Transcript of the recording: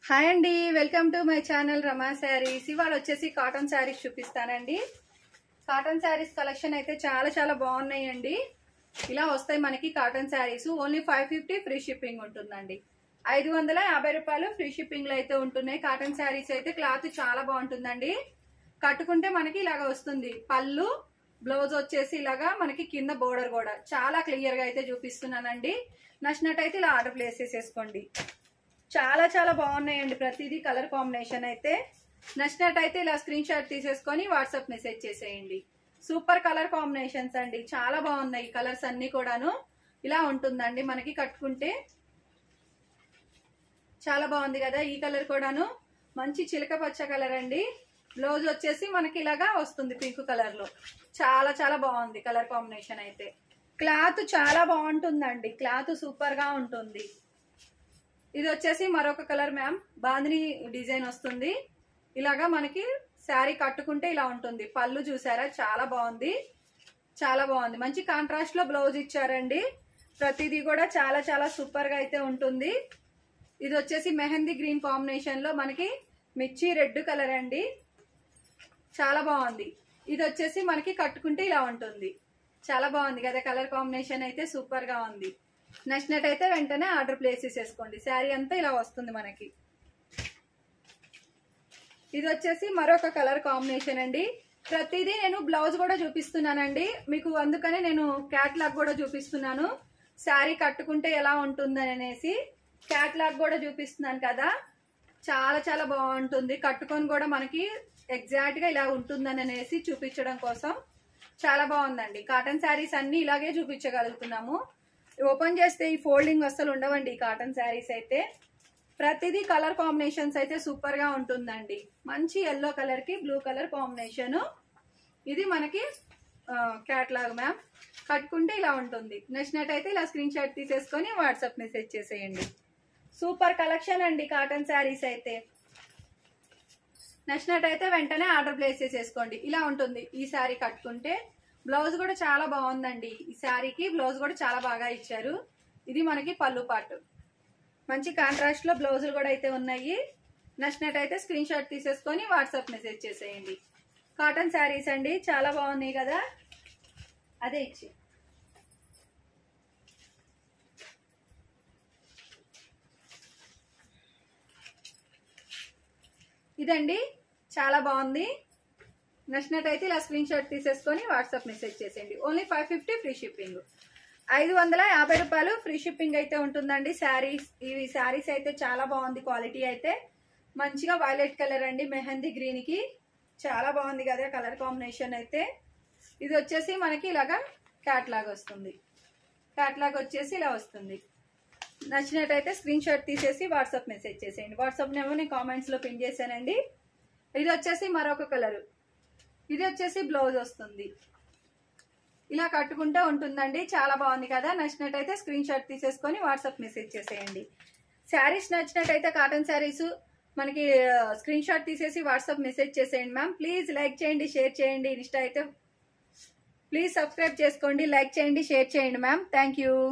Hi అండి, welcome to my channel రమా శారీస్. ఇవాళ వచ్చేసి కాటన్ శారీస్ చూపిస్తానండి. కాటన్ శారీస్ కలెక్షన్ అయితే చాలా బాగున్నాయండి. ఇలా వస్తాయి మనకి cotton saris. Only 550 free shipping ఉంటుందండి. 550 రూపాయలు ఫ్రీ షిప్పింగ్ లో అయితే ఉంటున్నాయి. కాటన్ శారీస్ అయితే క్లాత్ చాలా బాగుంటుందండి. కట్టుకుంటే మనకి ఇలాగ వస్తుంది. పళ్ళు, బ్లౌజ్ వచ్చేసి ఇలాగా మనకి కింద బోర్డర్ కూడా చాలా క్లియర్ గా అయితే చూపిస్తున్నానండి. నచ్చినట్టయితే ఇలా ఆర్డర్ ప్లేస్ చేసేసుకోండి. చాలా బాగున్నాయండి. ప్రతిదీ కలర్ కాంబినేషన్ అయితే నచ్చినట్టయితే ఇలా స్క్రీన్ షాట్ తీసేసుకొని వాట్సాప్ మెసేజ్ చేసేయండి. సూపర్ కలర్ కాంబినేషన్స్ అండి, చాలా బాగున్నాయి. కలర్స్ అన్ని కూడాను ఇలా ఉంటుందండి. మనకి కట్టుకుంటే చాలా బాగుంది కదా. ఈ కలర్ కూడాను మంచి చిలక పచ్చ కలర్ అండి. బ్లౌజ్ వచ్చేసి మనకి ఇలాగా వస్తుంది పింక్ కలర్ లో. చాలా బాగుంది కలర్ కాంబినేషన్ అయితే. క్లాత్ చాలా బాగుంటుందండి. క్లాత్ సూపర్ గా ఉంటుంది. ఇది వచ్చేసి మరొక కలర్ మ్యామ్. బాందిని డిజైన్ వస్తుంది. ఇలాగా మనకి శారీ కట్టుకుంటే ఇలా ఉంటుంది. పళ్ళు చూసారా, చాలా బాగుంది. మంచి కాంట్రాస్ట్ లో బ్లౌజ్ ఇచ్చారండి. ప్రతిదీ కూడా చాలా సూపర్ గా అయితే ఉంటుంది. ఇది వచ్చేసి మెహందీ గ్రీన్ కాంబినేషన్ లో మనకి మిర్చి రెడ్ కలర్ అండి. చాలా బాగుంది. ఇది వచ్చేసి మనకి కట్టుకుంటే ఇలా ఉంటుంది. చాలా బాగుంది కదా. కలర్ కాంబినేషన్ అయితే సూపర్ గా ఉంది. నచ్చినట్టయితే వెంటనే ఆర్డర్ ప్లేస్ చేసేసుకోండి. శారీ అంతా ఇలా వస్తుంది మనకి. ఇది వచ్చేసి మరొక కలర్ కాంబినేషన్ అండి. ప్రతిదీ నేను బ్లౌజ్ కూడా చూపిస్తున్నానండి మీకు. అందుకనే నేను క్యాట్లాగ్ కూడా చూపిస్తున్నాను. శారీ కట్టుకుంటే ఎలా ఉంటుందని అనేసి క్యాట్లాగ్ కూడా చూపిస్తున్నాను కదా. చాలా బాగుంటుంది. కట్టుకొని కూడా మనకి ఎగ్జాక్ట్ గా ఇలా ఉంటుందని అనేసి చూపించడం కోసం చాలా బాగుందండి. కాటన్ శారీస్ అన్ని ఇలాగే చూపించగలుగుతున్నాము. ఓపెన్ చేస్తే ఈ ఫోల్డింగ్ అస్సలు ఉండవండి. కాటన్ శారీస్ అయితే ప్రతిదీ కలర్ కాంబినేషన్స్ అయితే సూపర్ గా ఉంటుందండి. మంచి ఎల్లో కలర్ కి బ్లూ కలర్ కాంబినేషన్. ఇది మనకి క్యాట్లాగ్ మ్యామ్. కట్టుకుంటే ఇలా ఉంటుంది. నచ్చినట్టయితే ఇలా స్క్రీన్ షాట్ తీసేసుకొని వాట్సాప్ మెసేజ్ చేసేయండి. సూపర్ కలెక్షన్ అండి కాటన్ శారీస్ అయితే. నచ్చినట్టయితే వెంటనే ఆర్డర్ ప్లేస్ చేసేసుకోండి. ఇలా ఉంటుంది ఈ శారీ కట్టుకుంటే. బ్లౌజ్ కూడా చాలా బాగుందండి. ఈ శారీకి బ్లౌజ్ కూడా చాలా బాగా ఇచ్చారు. ఇది మనకి పళ్ళు పార్ట్. మంచి కాంట్రాస్ట్ లో బ్లౌజులు కూడా అయితే ఉన్నాయి. నచ్చినట్టయితే స్క్రీన్ షాట్ తీసేసుకొని వాట్సాప్ మెసేజ్ చేసేయండి. కాటన్ శారీస్ అండి, చాలా బాగున్నాయి కదా. అదే ఇచ్చి ఇదండి, చాలా బాగుంది. నచ్చినట్టయితే ఇలా స్క్రీన్ షాట్ తీసేసుకొని వాట్సాప్ మెసేజ్ చేసేయండి. Only 550 free shipping. 550 రూపాయలు ఫ్రీ షిప్పింగ్ అయితే ఉంటుందండి. శారీస్, ఇవి శారీస్ అయితే చాలా బాగుంది. క్వాలిటీ అయితే మంచిగా వైలెట్ కలర్ అండి, మెహందీ గ్రీన్ కి చాలా బాగుంది కదా కలర్ కాంబినేషన్ అయితే. ఇది వచ్చేసి మనకి ఇలాగా క్యాట్లాగ్ వస్తుంది. క్యాట్లాగ్ వచ్చేసి ఇలా వస్తుంది. నచ్చినట్టయితే స్క్రీన్ షాట్ తీసేసి వాట్సాప్ మెసేజ్ చేసేయండి. వాట్సాప్ నెంబర్ నేను కామెంట్స్ లో పిన్ చేశానండి. ఇది వచ్చేసి మరొక కలర్. ఇది వచ్చేసి బ్లౌజ్ వస్తుంది. ఇలా కట్టుకుంటే ఉంటుందండి. చాలా బాగుంది కదా. నచ్చినట్టయితే స్క్రీన్ షాట్ తీసేసుకొని వాట్సాప్ మెసేజ్ చేసేయండి. శారీస్ నచ్చినట్టయితే కాటన్ శారీస్ మనకి స్క్రీన్ షాట్ తీసేసి వాట్సాప్ మెసేజ్ చేసేయండి మ్యామ్. ప్లీజ్ లైక్ చేయండి, షేర్ చేయండి. ఇన్స్టా అయితే ప్లీజ్ సబ్స్క్రైబ్ చేసుకోండి, లైక్ చేయండి, షేర్ చేయండి మ్యామ్. Thank you.